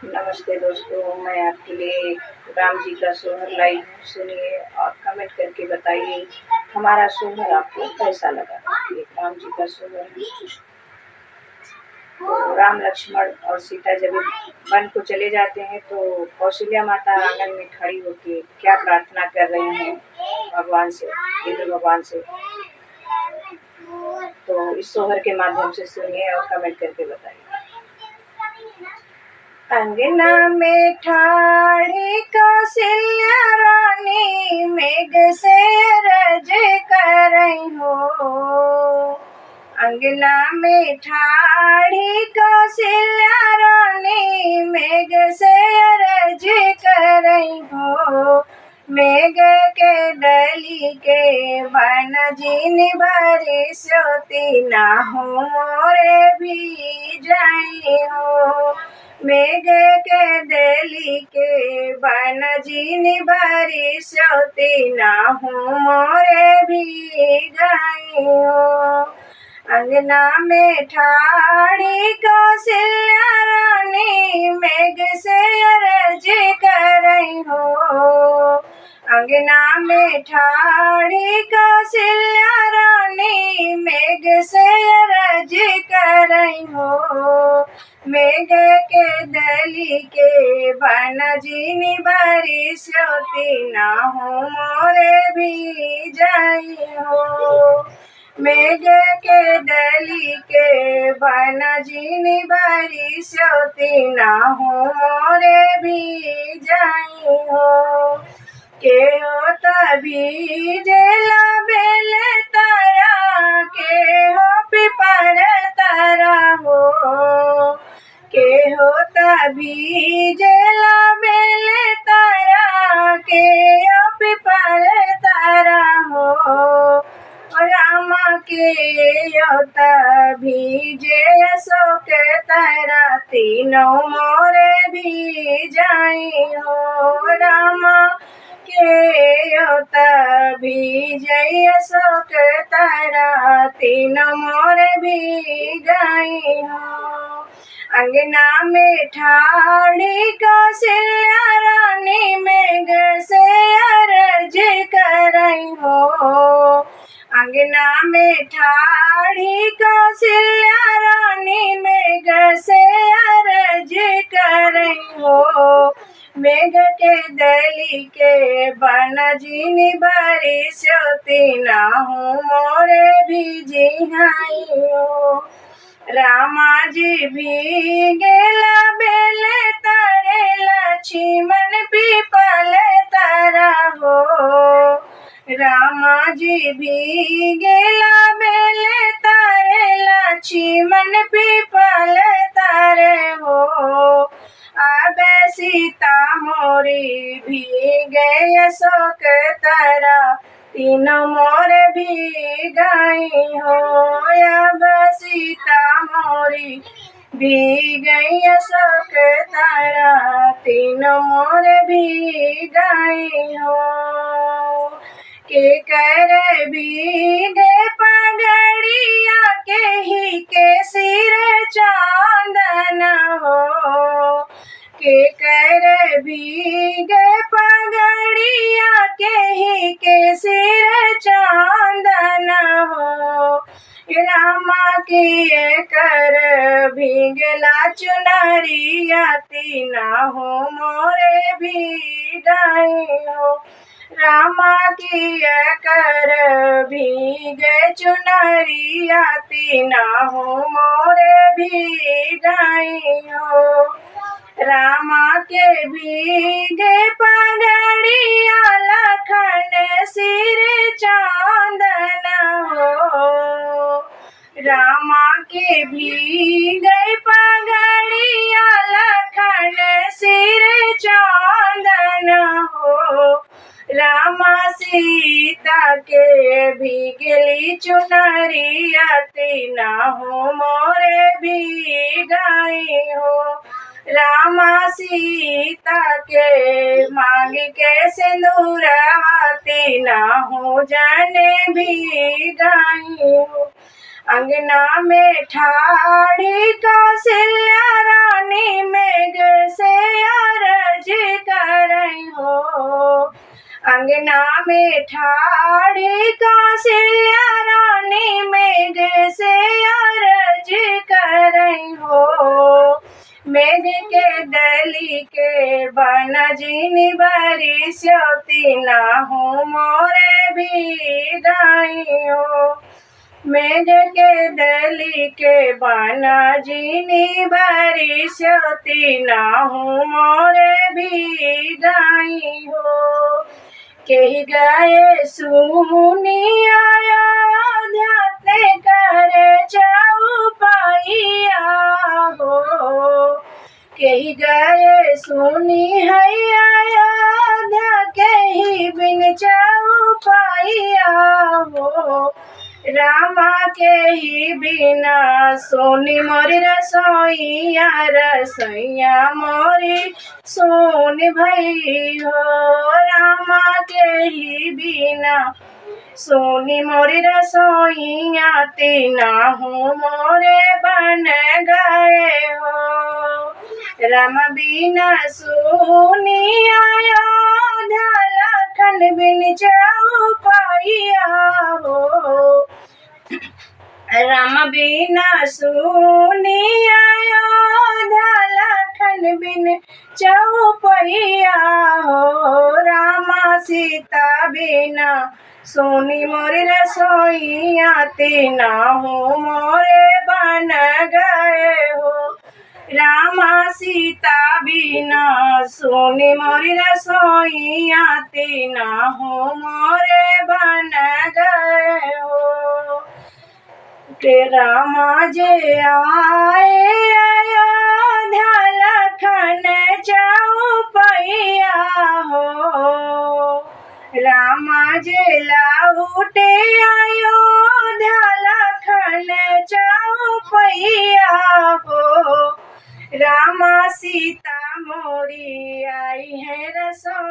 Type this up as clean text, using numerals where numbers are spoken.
नमस्ते दोस्तों, मैं आपके लिए राम जी का सोहर लाई हूँ। सुनिए और कमेंट करके बताइए हमारा सोहर आपको कैसा लगा। ये राम जी का सोहर है। तो राम लक्ष्मण और सीता जब वन को चले जाते हैं तो कौशल्या माता आंगन में खड़ी होकर क्या प्रार्थना कर रही हैं भगवान से, इंद्र भगवान से। तो इस सोहर के माध्यम से सुनिए और कमेंट करके बताइए। अंगना में ठाड़ी कौशल्या रानी मेघ से रज करई हो। अंगना में ठाड़ी कौशल्या रानी मेघ से रज करई हो। मेघ के डली के बन जिन बरसोती ना हो मोरे भी जाई हो। मेघ के डली के बन जिन बरसोती ना हो मोरे भी जाई हो। अंगना में ठाड़ी कौशल्या रानी मेघ से अरज करई हो। अंगना में ठाड़ी कौशल्या रानी मेघ से अरज करई हो। मेघ के डली के बन जिन बरसोती ना हो मोरे भी जाई हो। मेघ के डली के बन जिन बरसोती ना हो मोरे भी जाई हो। के हो तभी जेला बेल तारा के हो पिपर तारा हो। के हो तभी जेला बेल तारा के हो पिपर तारा हो। रामा के यो तभी जे अशोक तारा तीनों मोरे भी जाई हो। रामा के यो तभी जय अशोक तारा तीनों मोरे भी जाई हो। अंगना में ठाड़ी कौशल्या रानी मेघ से अरज करई हो। अंगना में ठाड़ी कौशल्या रानी मेघ से अरज करई हो। मेघ के डली के बन जिन बरसोती ना हो मोरे भी जिहाई हो। रामा जी भी गेला बेल तारे लक्ष्मण पीपल तारा हो। रामा जी भी गेला बेल तारे लक्ष्मण पीपल तारे हो। अब सीता मोरी भी गए अशोक तारा तीनों मोरे भी गाई हो। अब सीता मोरी भी गई अशोक तारा तीनों मोरे भी गाई हो। के कर भी गे पगड़िया के ही के सिर चांदन हो। के कर भी गे पगड़िया के ही के सिर चांदन हो। रामा की कर भीगला चुनरिया तीना हो मोरे भी गाई हो। रामा की कर भीगे चुनरिया तीना हो मोरे भी गाई हो। रामा के भीगे पगड़िया लखन सिर चांदन हो। रामा के भीगे पगड़िया लखन सिर चांदन हो। रामा सीता के भीगली चुनरिया तीना हो मोरे भी गाई हो। रामा सीता के मांग के सिंदूरवा तीना हो जाने भी गाई हो। अंगना में ठाड़ी कौशल्या रानी मेघ से अंगना में ठाड़ी कौशल्या रानी मेघ से अरज करई हो। मेघ के दली के बनजिनी बरिसती ना हो मोरे भी दाई हो। मेघ के दली के बनजिनी बरिसती ना हो मोरे भी दाई हो। केहि गए सुनी अयोध्या ते करे चौपाइया हो। केहि गए सुनी है अयोध्या केहि बिन चौपाइया हो। रामा के ही बिना सोनी मोरी रसोइया रसोइया मोरी सोनी भई हो। रामा के ही बिना सोनी मोरी रसोइया तीना हो मोरे बन गए हो। राम बिना सोनी अयोध्या लखन बिन चौपाइया हो। राम बिना सोनी अयोध्या लखन बिन चौपैया हो। रामा सीता बिना सोनी मोरी रसोइया तीना हो मोरे बन गए हो। रामा सीता बिना सोनी मोरी रसोइया तीना हो मोरे बन गए हो। के रामा जे आए अयोध्या लखन चौपैया हो। रामा जे लाउटे अयोध्या लखन चौपैया हो। रामा सीता मोरी आई है रसोई।